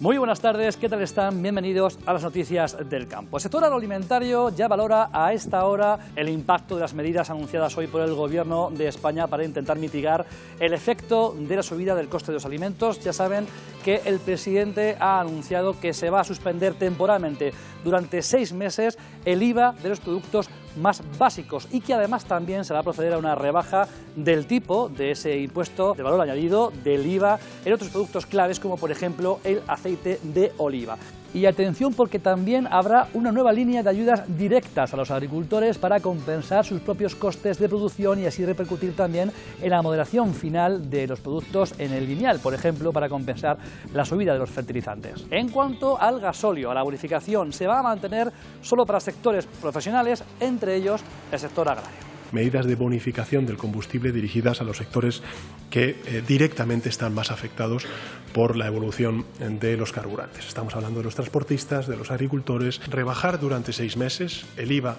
Muy buenas tardes, ¿qué tal están? Bienvenidos a las noticias del campo. El sector agroalimentario ya valora a esta hora el impacto de las medidas anunciadas hoy por el Gobierno de España para intentar mitigar el efecto de la subida del coste de los alimentos. Ya saben que el presidente ha anunciado que se va a suspender temporalmente durante 6 meses el IVA de los productos más básicos y que además también se va a proceder a una rebaja del tipo de ese impuesto de valor añadido del IVA en otros productos claves como por ejemplo el aceite de oliva. Y atención porque también habrá una nueva línea de ayudas directas a los agricultores para compensar sus propios costes de producción y así repercutir también en la moderación final de los productos en el lineal, por ejemplo, para compensar la subida de los fertilizantes. En cuanto al gasóleo, a la bonificación se va a mantener solo para sectores profesionales, entre ellos el sector agrario. Medidas de bonificación del combustible dirigidas a los sectores que directamente están más afectados por la evolución de los carburantes. Estamos hablando de los transportistas, de los agricultores. Rebajar durante 6 meses el IVA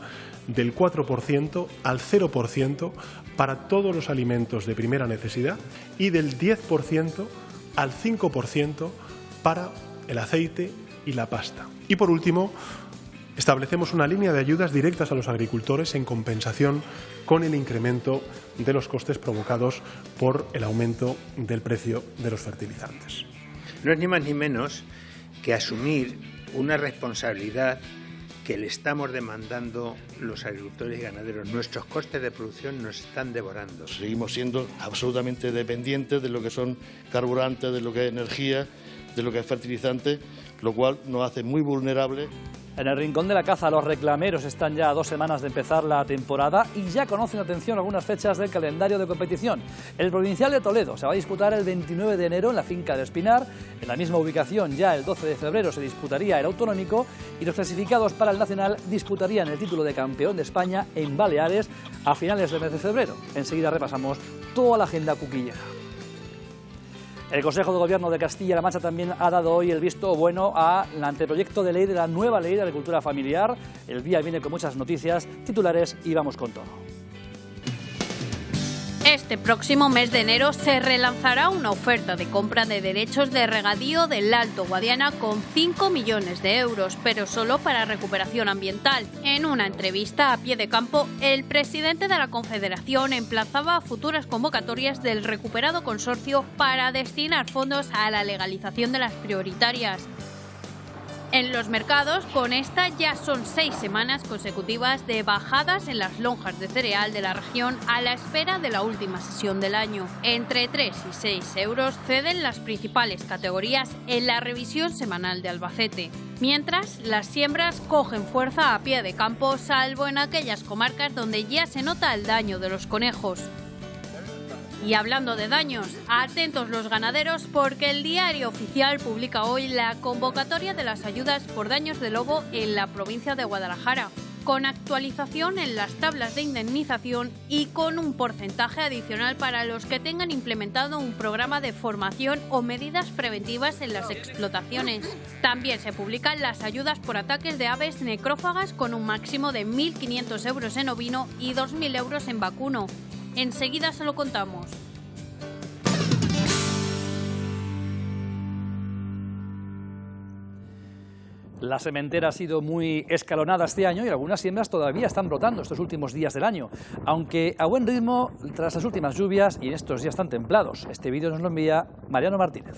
del 4% al 0% para todos los alimentos de primera necesidad y del 10% al 5% para el aceite y la pasta. Y por último, establecemos una línea de ayudas directas a los agricultores en compensación con el incremento de los costes provocados por el aumento del precio de los fertilizantes. No es ni más ni menos que asumir una responsabilidad que le estamos demandando los agricultores y ganaderos. Nuestros costes de producción nos están devorando. Seguimos siendo absolutamente dependientes de lo que son carburantes, de lo que es energía, de lo que es fertilizante, lo cual nos hace muy vulnerables. En el rincón de la caza, los reclameros están ya a 2 semanas de empezar la temporada y ya conocen, atención, algunas fechas del calendario de competición. El Provincial de Toledo se va a disputar el 29 de enero en la finca del Espinar. En la misma ubicación, ya el 12 de febrero, se disputaría el Autonómico y los clasificados para el Nacional disputarían el título de campeón de España en Baleares a finales del mes de febrero. Enseguida repasamos toda la agenda cuquillera. El Consejo de Gobierno de Castilla-La Mancha también ha dado hoy el visto bueno al anteproyecto de ley de la nueva ley de agricultura familiar. El día viene con muchas noticias, titulares y vamos con todo. Este próximo mes de enero se relanzará una oferta de compra de derechos de regadío del Alto Guadiana con 5 millones de euros, pero solo para recuperación ambiental. En una entrevista a pie de campo, el presidente de la Confederación emplazaba a futuras convocatorias del recuperado consorcio para destinar fondos a la legalización de las prioritarias. En los mercados, con esta ya son 6 semanas consecutivas de bajadas en las lonjas de cereal de la región a la espera de la última sesión del año. Entre 3 y 6 euros ceden las principales categorías en la revisión semanal de Albacete. Mientras, las siembras cogen fuerza a pie de campo, salvo en aquellas comarcas donde ya se nota el daño de los conejos. Y hablando de daños, atentos los ganaderos porque el Diario Oficial publica hoy la convocatoria de las ayudas por daños de lobo en la provincia de Guadalajara, con actualización en las tablas de indemnización y con un porcentaje adicional para los que tengan implementado un programa de formación o medidas preventivas en las explotaciones. También se publican las ayudas por ataques de aves necrófagas con un máximo de 1.500 euros en ovino y 2.000 euros en vacuno. Enseguida se lo contamos. La sementera ha sido muy escalonada este año y algunas siembras todavía están brotando estos últimos días del año, aunque a buen ritmo tras las últimas lluvias y en estos días tan templados. Este vídeo nos lo envía Mariano Martínez.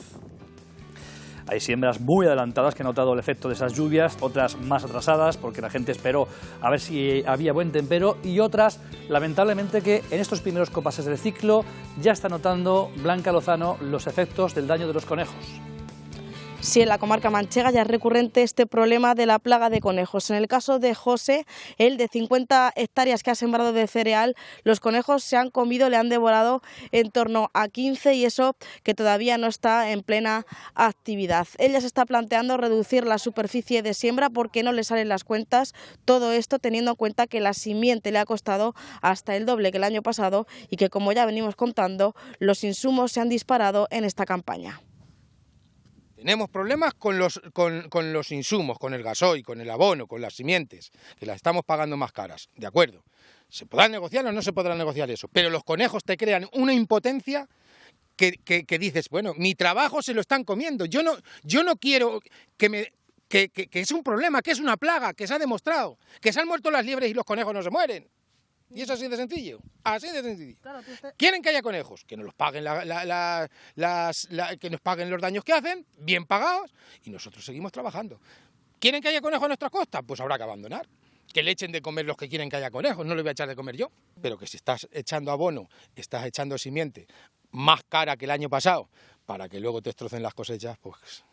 Hay siembras muy adelantadas que han notado el efecto de esas lluvias, otras más atrasadas porque la gente esperó a ver si había buen tempero y otras, lamentablemente, que en estos primeros compases del ciclo ya está notando Blanca Lozano los efectos del daño de los conejos. Sí, en la comarca manchega ya es recurrente este problema de la plaga de conejos. En el caso de José, el de 50 hectáreas que ha sembrado de cereal, los conejos se han comido, le han devorado en torno a 15 y eso que todavía no está en plena actividad. Ella se está planteando reducir la superficie de siembra porque no le salen las cuentas, todo esto teniendo en cuenta que la simiente le ha costado hasta el doble que el año pasado y que, como ya venimos contando, los insumos se han disparado en esta campaña. Tenemos problemas con los insumos, con el gasoil, con el abono, con las simientes, que las estamos pagando más caras, de acuerdo. ¿Se podrá negociar o no se podrá negociar eso? Pero los conejos te crean una impotencia que dices, bueno, mi trabajo se lo están comiendo. Yo no quiero que es un problema, que es una plaga, que se ha demostrado, que se han muerto las liebres y los conejos no se mueren. Y es así de sencillo, así de sencillo. ¿Quieren que haya conejos? Que nos los paguen que nos paguen los daños que hacen, bien pagados, y nosotros seguimos trabajando. ¿Quieren que haya conejos en nuestras costas? Pues habrá que abandonar. Que le echen de comer los que quieren que haya conejos, no le voy a echar de comer yo. Pero que si estás echando abono, estás echando simiente más cara que el año pasado, para que luego te destrocen las cosechas, pues...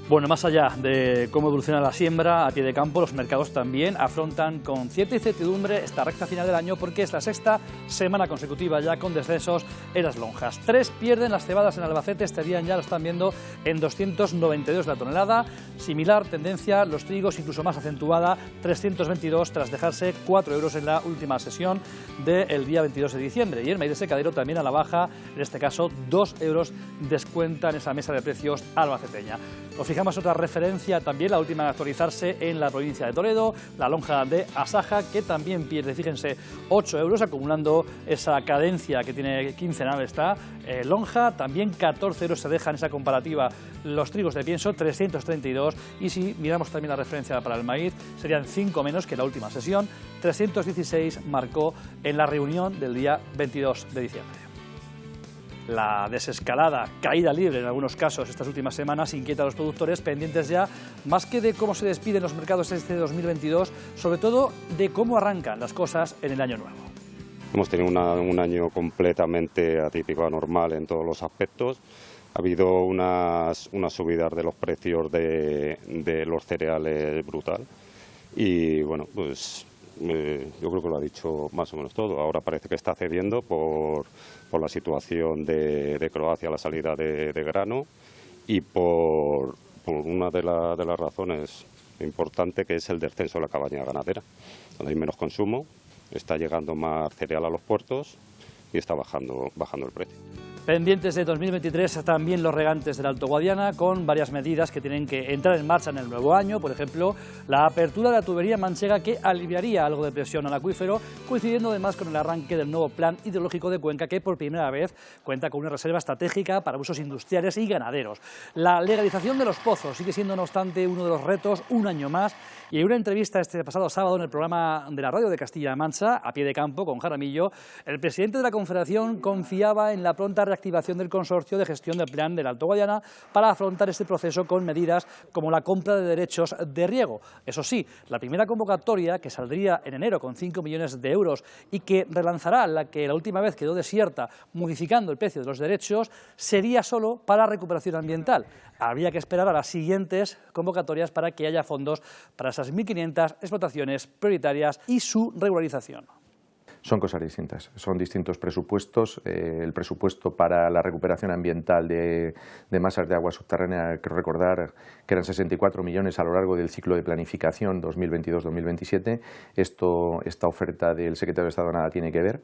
Bueno, más allá de cómo evoluciona la siembra a pie de campo, los mercados también afrontan con cierta incertidumbre esta recta final del año porque es la sexta semana consecutiva ya con descensos en las lonjas. 3 pierden las cebadas en Albacete, este día ya lo están viendo en 292 la tonelada. Similar tendencia, los trigos incluso más acentuada, 322 tras dejarse 4 euros en la última sesión del día 22 de diciembre. Y el maíz de secadero también a la baja, en este caso 2 euros descuenta en esa mesa de precios albaceteña. Nos fijamos otra referencia también, la última en actualizarse en la provincia de Toledo, la lonja de Asaja, que también pierde, fíjense, 8 euros, acumulando esa cadencia que tiene quincenal esta lonja. También 14 euros se dejan en esa comparativa los trigos de pienso, 332, y si miramos también la referencia para el maíz, serían 5 menos que la última sesión, 316 marcó en la reunión del día 22 de diciembre. La desescalada, caída libre en algunos casos estas últimas semanas inquieta a los productores pendientes ya, más que de cómo se despiden los mercados este 2022, sobre todo de cómo arrancan las cosas en el año nuevo. Hemos tenido un año completamente atípico, anormal en todos los aspectos. Ha habido unas subidas de los precios de los cereales brutal y bueno, pues yo creo que lo ha dicho más o menos todo. Ahora parece que está cediendo por la situación de Croacia, la salida de grano, y por una de las razones importantes, que es el descenso de la cabaña ganadera, donde hay menos consumo, está llegando más cereal a los puertos y está bajando el precio. Pendientes de 2023 también los regantes del Alto Guadiana, con varias medidas que tienen que entrar en marcha en el nuevo año. Por ejemplo, la apertura de la tubería manchega, que aliviaría algo de presión al acuífero, coincidiendo además con el arranque del nuevo plan hidrológico de Cuenca, que por primera vez cuenta con una reserva estratégica para usos industriales y ganaderos. La legalización de los pozos sigue siendo, no obstante, uno de los retos un año más. Y en una entrevista este pasado sábado en el programa de la radio de Castilla-La Mancha, A Pie de Campo, con Jaramillo, el presidente de la Confederación confiaba en la pronta reactivación del consorcio de gestión del plan del Alto Guadiana para afrontar este proceso con medidas como la compra de derechos de riego. Eso sí, la primera convocatoria, que saldría en enero con 5 millones de euros y que relanzará la que la última vez quedó desierta, modificando el precio de los derechos, sería solo para recuperación ambiental. Habría que esperar a las siguientes convocatorias para que haya fondos para esas 1.500 explotaciones prioritarias y su regularización. Son cosas distintas, son distintos presupuestos. El presupuesto para la recuperación ambiental de masas de agua subterránea, creo recordar que eran 64 millones a lo largo del ciclo de planificación 2022-2027. Esta oferta del secretario de Estado nada tiene que ver,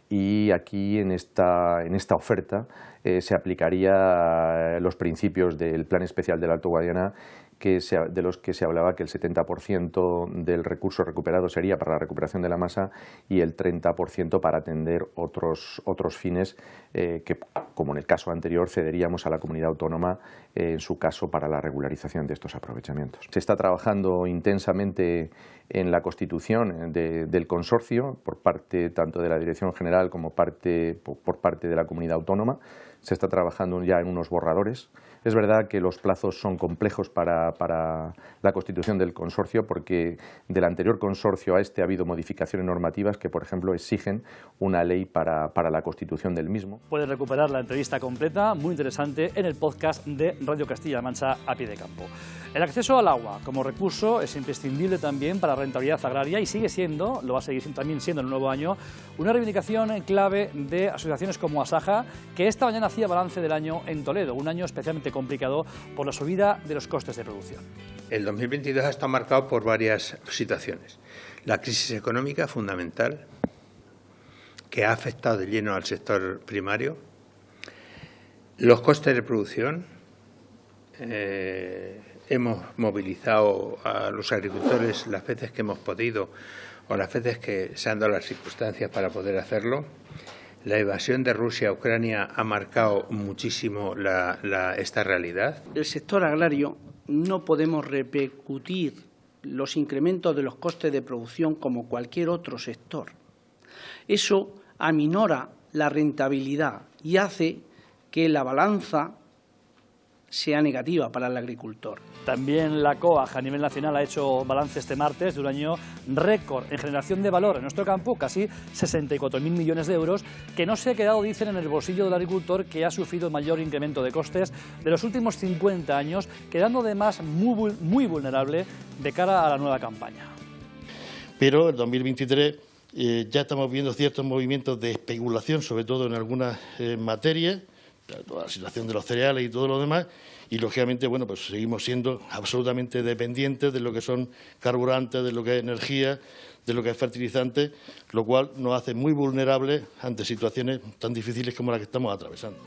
y aquí en esta oferta se aplicaría los principios del Plan Especial del Alto Guadiana, de los que se hablaba, que el 70% del recurso recuperado sería para la recuperación de la masa y el 30% para atender otros fines que, como en el caso anterior, cederíamos a la comunidad autónoma en su caso para la regularización de estos aprovechamientos. Se está trabajando intensamente en la constitución del consorcio por parte tanto de la Dirección General como por parte de la comunidad autónoma. Se está trabajando ya en unos borradores. Es verdad que los plazos son complejos para la constitución del consorcio, porque del anterior consorcio a este ha habido modificaciones normativas que, por ejemplo, exigen una ley para la constitución del mismo. Puedes recuperar la entrevista completa, muy interesante, en el podcast de Radio Castilla-La Mancha, A Pie de Campo. El acceso al agua como recurso es imprescindible también para la rentabilidad agraria y sigue siendo, lo va a seguir también siendo en el nuevo año, una reivindicación clave de asociaciones como Asaja, que esta mañana hacía balance del año en Toledo, un año especialmente complicado por la subida de los costes de producción. El 2022 ha estado marcado por varias situaciones. La crisis económica fundamental, que ha afectado de lleno al sector primario, los costes de producción. Hemos movilizado a los agricultores las veces que hemos podido o las veces que se han dado las circunstancias para poder hacerlo. La invasión de Rusia a Ucrania ha marcado muchísimo esta realidad. El sector agrario no podemos repercutir los incrementos de los costes de producción como cualquier otro sector. Eso aminora la rentabilidad y hace que la balanza sea negativa para el agricultor. También la COAG a nivel nacional ha hecho balance este martes de un año récord en generación de valor en nuestro campo, casi 64.000 millones de euros, que no se ha quedado, dicen, en el bolsillo del agricultor, que ha sufrido el mayor incremento de costes de los últimos 50 años, quedando además muy vulnerable de cara a la nueva campaña. Pero en 2023 ya estamos viendo ciertos movimientos de especulación, sobre todo en algunas materias, toda la situación de los cereales y todo lo demás, y lógicamente, bueno, pues seguimos siendo absolutamente dependientes de lo que son carburantes, de lo que es energía, de lo que es fertilizante, lo cual nos hace muy vulnerables ante situaciones tan difíciles como las que estamos atravesando.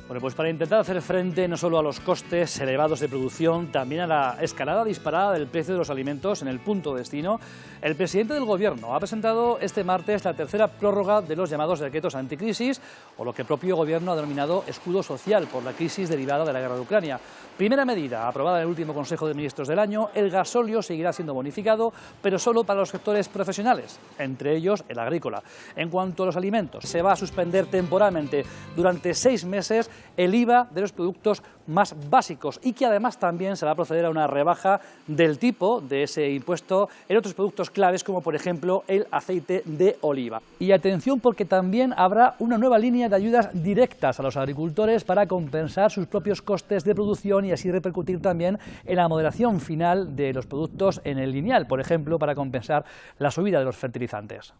Bueno, pues para intentar hacer frente no solo a los costes elevados de producción, también a la escalada disparada del precio de los alimentos en el punto de destino, el presidente del Gobierno ha presentado este martes la tercera prórroga de los llamados decretos anticrisis, o lo que el propio Gobierno ha denominado escudo social por la crisis derivada de la guerra de Ucrania. Primera medida aprobada en el último Consejo de Ministros del año: el gasóleo seguirá siendo bonificado, pero solo para los sectores profesionales, entre ellos el agrícola. En cuanto a los alimentos, se va a suspender temporalmente durante 6 meses el IVA de los productos más básicos, y que además también se va a proceder a una rebaja del tipo de ese impuesto en otros productos claves, como por ejemplo el aceite de oliva. Y atención, porque también habrá una nueva línea de ayudas directas a los agricultores para compensar sus propios costes de producción y así repercutir también en la moderación final de los productos en el lineal, por ejemplo, para compensar la subida de los fertilizantes.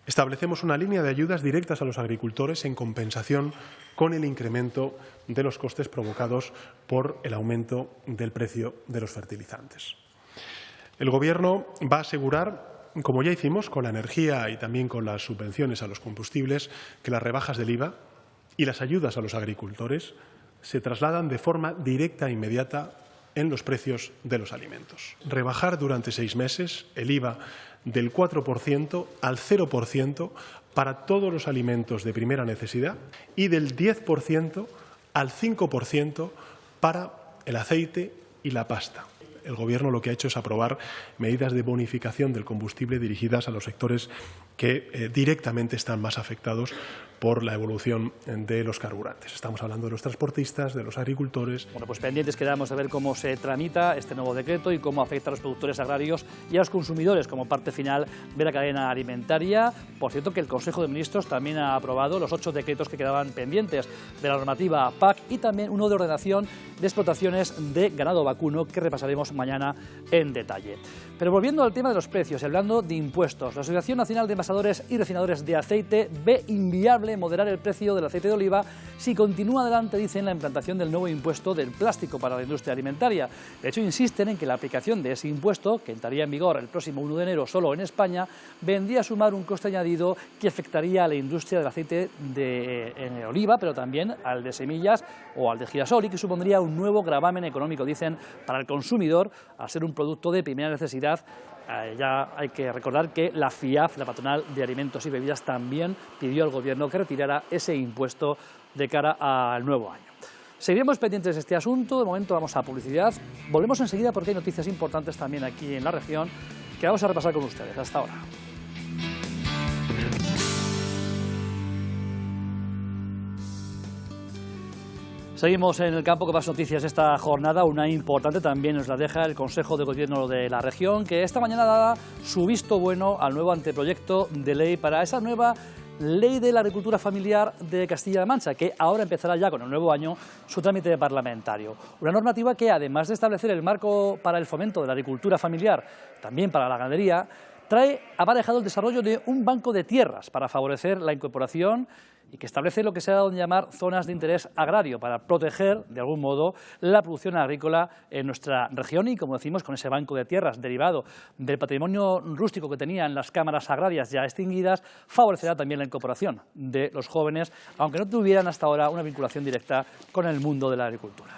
Establecemos una línea de ayudas directas a los agricultores en compensación con el incremento de los costes provocados por el aumento del precio de los fertilizantes. El Gobierno va a asegurar, como ya hicimos con la energía y también con las subvenciones a los combustibles, que las rebajas del IVA y las ayudas a los agricultores se trasladan de forma directa e inmediata en los precios de los alimentos. Rebajar durante 6 meses el IVA del 4% al 0% para todos los alimentos de primera necesidad y del 10% al 5% para el aceite y la pasta. El Gobierno lo que ha hecho es aprobar medidas de bonificación del combustible dirigidas a los sectores que directamente están más afectados por la evolución de los carburantes. Estamos hablando de los transportistas, de los agricultores. Bueno, pues pendientes quedamos de ver cómo se tramita este nuevo decreto y cómo afecta a los productores agrarios y a los consumidores como parte final de la cadena alimentaria. Por cierto, que el Consejo de Ministros también ha aprobado los 8 decretos que quedaban pendientes de la normativa PAC y también uno de ordenación de explotaciones de ganado vacuno, que repasaremos mañana en detalle. Pero volviendo al tema de los precios y hablando de impuestos, la Asociación Nacional de Envasadores y Refinadores de Aceite ve inviable moderar el precio del aceite de oliva si continúa adelante, dicen, la implantación del nuevo impuesto del plástico para la industria alimentaria. De hecho, insisten en que la aplicación de ese impuesto, que entraría en vigor el próximo 1 de enero solo en España, vendría a sumar un coste añadido que afectaría a la industria del aceite de oliva, pero también al de semillas o al de girasol, y que supondría un nuevo gravamen económico, dicen, para el consumidor, al ser un producto de primera necesidad. Ya hay que recordar que la FIAF, la patronal de alimentos y bebidas, también pidió al Gobierno que retirara ese impuesto de cara al nuevo año. Seguiremos pendientes de este asunto. De momento vamos a publicidad. Volvemos enseguida porque hay noticias importantes también aquí en la región que vamos a repasar con ustedes. Hasta ahora. Seguimos en el campo con más noticias esta jornada. Una importante también nos la deja el Consejo de Gobierno de la región, que esta mañana da su visto bueno al nuevo anteproyecto de ley para esa nueva Ley de la Agricultura Familiar de Castilla-La Mancha, que ahora empezará ya con el nuevo año su trámite parlamentario. Una normativa que, además de establecer el marco para el fomento de la agricultura familiar, también para la ganadería, trae aparejado el desarrollo de un banco de tierras para favorecer la incorporación y que establece lo que se ha dado en llamar zonas de interés agrario para proteger, de algún modo, la producción agrícola en nuestra región y, como decimos, con ese banco de tierras derivado del patrimonio rústico que tenían las cámaras agrarias ya extinguidas, favorecerá también la incorporación de los jóvenes, aunque no tuvieran hasta ahora una vinculación directa con el mundo de la agricultura.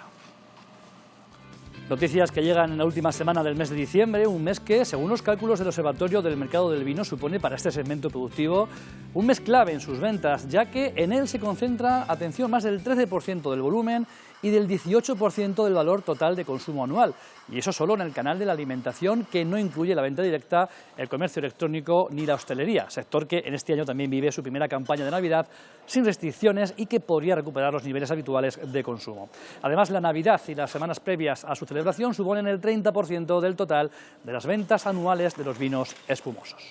Noticias que llegan en la última semana del mes de diciembre, un mes que, según los cálculos del Observatorio del Mercado del Vino, supone para este segmento productivo un mes clave en sus ventas, ya que en él se concentra, atención, más del 13% del volumen y del 18% del valor total de consumo anual. Y eso solo en el canal de la alimentación, que no incluye la venta directa, el comercio electrónico ni la hostelería, sector que en este año también vive su primera campaña de Navidad sin restricciones y que podría recuperar los niveles habituales de consumo. Además, la Navidad y las semanas previas a su celebración suponen el 30% del total de las ventas anuales de los vinos espumosos.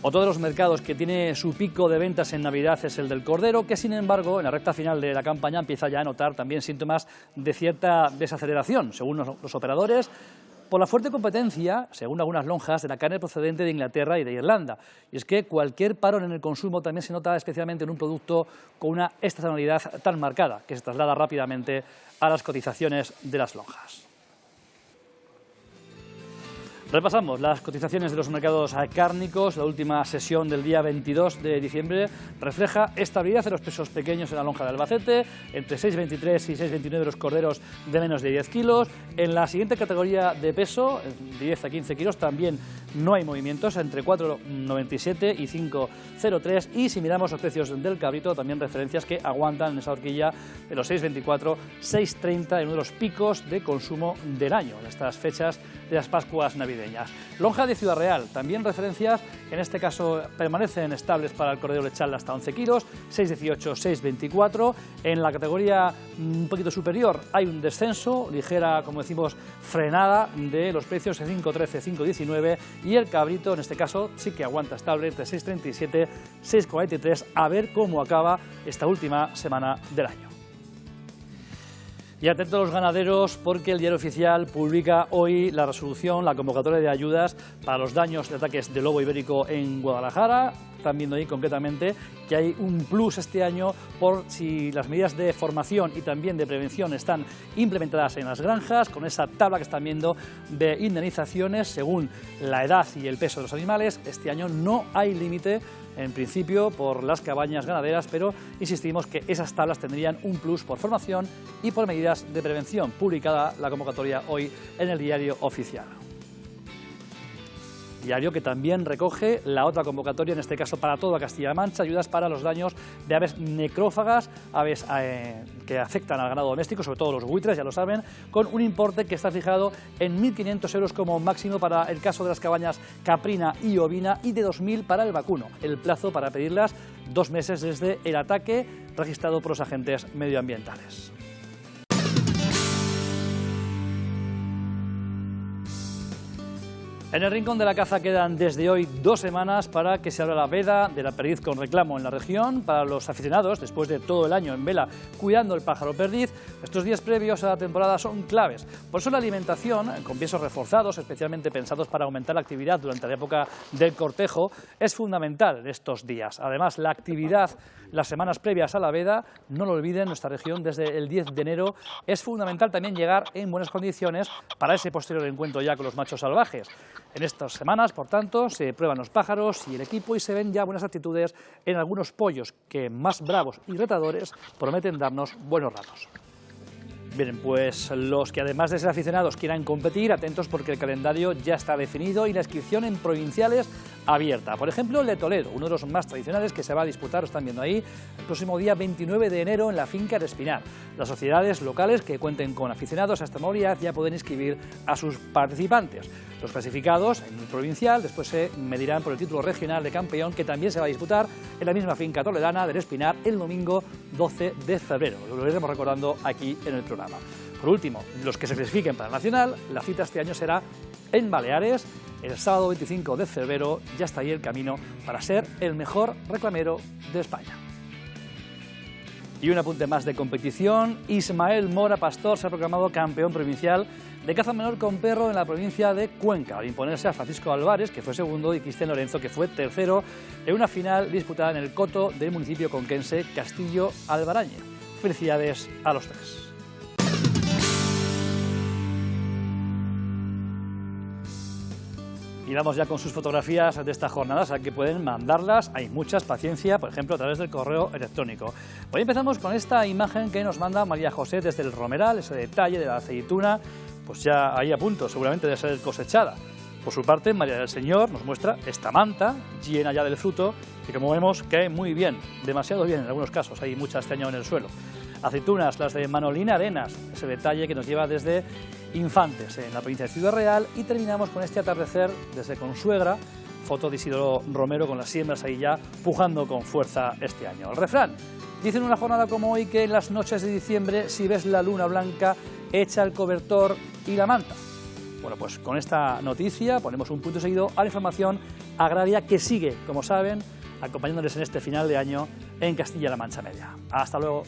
Otro de los mercados que tiene su pico de ventas en Navidad es el del cordero, que sin embargo en la recta final de la campaña empieza ya a notar también síntomas de cierta desaceleración, según los operadores, por la fuerte competencia, según algunas lonjas, de la carne procedente de Inglaterra y de Irlanda. Y es que cualquier parón en el consumo también se nota especialmente en un producto con una estacionalidad tan marcada, que se traslada rápidamente a las cotizaciones de las lonjas. Repasamos las cotizaciones de los mercados cárnicos. La última sesión del día 22 de diciembre refleja estabilidad en los pesos pequeños en la lonja de Albacete, entre 6,23 y 6,29 los corderos de menos de 10 kilos. En la siguiente categoría de peso, de 10 a 15 kilos, también no hay movimientos, entre 4,97 y 5,03. Y si miramos los precios del cabrito, también referencias que aguantan en esa horquilla de los 6,24, 6,30 en uno de los picos de consumo del año, en estas fechas de las Pascuas navideñas. Lonja de Ciudad Real, también referencias que en este caso permanecen estables para el cordero lechal hasta 11 kilos, 6,18, 6,24. En la categoría un poquito superior hay un descenso, ligera, como decimos, frenada de los precios de 5,13, 5,19, y el cabrito en este caso sí que aguanta estable entre 6,37, 6,43, a ver cómo acaba esta última semana del año. Y atentos los ganaderos, porque el Diario Oficial publica hoy la resolución, la convocatoria de ayudas para los daños de ataques de lobo ibérico en Guadalajara. Están viendo ahí concretamente que hay un plus este año por si las medidas de formación y también de prevención están implementadas en las granjas, con esa tabla que están viendo de indemnizaciones según la edad y el peso de los animales. Este año no hay límite, en principio, por las cabañas ganaderas, pero insistimos que esas tablas tendrían un plus por formación y por medidas de prevención. Publicada la convocatoria hoy en el Diario Oficial. Diario que también recoge la otra convocatoria, en este caso para toda Castilla-La Mancha, ayudas para los daños de aves necrófagas, aves que afectan al ganado doméstico, sobre todo los buitres, ya lo saben, con un importe que está fijado en 1.500 euros como máximo para el caso de las cabañas caprina y ovina y de 2.000 para el vacuno. El plazo para pedirlas, 2 meses desde el ataque registrado por los agentes medioambientales. En el Rincón de la Caza quedan desde hoy 2 semanas para que se abra la veda de la perdiz con reclamo en la región. Para los aficionados, después de todo el año en vela cuidando el pájaro perdiz, estos días previos a la temporada son claves. Por eso la alimentación, con piensos reforzados, especialmente pensados para aumentar la actividad durante la época del cortejo, es fundamental en estos días. Además, la actividad las semanas previas a la veda, no lo olviden, nuestra región desde el 10 de enero es fundamental también llegar en buenas condiciones para ese posterior encuentro ya con los machos salvajes. En estas semanas, por tanto, se prueban los pájaros y el equipo y se ven ya buenas actitudes en algunos pollos que, más bravos y retadores, prometen darnos buenos ratos. Bien, pues los que además de ser aficionados quieran competir, atentos porque el calendario ya está definido y la inscripción en provinciales abierta. Por ejemplo, el de Toledo, uno de los más tradicionales que se va a disputar, lo están viendo ahí, el próximo día 29 de enero en la finca de Espinar. Las sociedades locales que cuenten con aficionados a esta modalidad ya pueden inscribir a sus participantes. Los clasificados en el provincial después se medirán por el título regional de campeón, que también se va a disputar en la misma finca toledana del Espinar el domingo 12 de febrero. Lo iremos recordando aquí en el programa. Por último, los que se clasifiquen para el nacional, la cita este año será en Baleares. El sábado 25 de febrero ya está ahí el camino para ser el mejor reclamero de España. Y un apunte más de competición. Ismael Mora Pastor se ha proclamado campeón provincial de caza menor con perro en la provincia de Cuenca, al imponerse a Francisco Álvarez, que fue segundo, y Cristian Lorenzo, que fue tercero, en una final disputada en el coto del municipio conquense Castillo Albarañe. Felicidades a los tres. Y vamos ya con sus fotografías de esta jornada, o sea que pueden mandarlas, hay muchas, paciencia, por ejemplo a través del correo electrónico. Hoy empezamos con esta imagen que nos manda María José desde el Romeral, ese detalle de la aceituna pues ya ahí a punto, seguramente de ser cosechada. Por su parte, María del Señor nos muestra esta manta llena ya del fruto que, como vemos, cae muy bien, demasiado bien en algunos casos, hay muchas este año en el suelo. Aceitunas, las de Manolina Arenas, ese detalle que nos lleva desde Infantes, en la provincia de Ciudad Real, y terminamos con este atardecer desde Consuegra, foto de Isidoro Romero con las siembras ahí ya pujando con fuerza este año. El refrán dice en una jornada como hoy que en las noches de diciembre, si ves la luna blanca, echa el cobertor y la manta. Bueno, pues con esta noticia ponemos un punto seguido a la información agraria que sigue, como saben, acompañándoles en este final de año en Castilla-La Mancha Media. Hasta luego.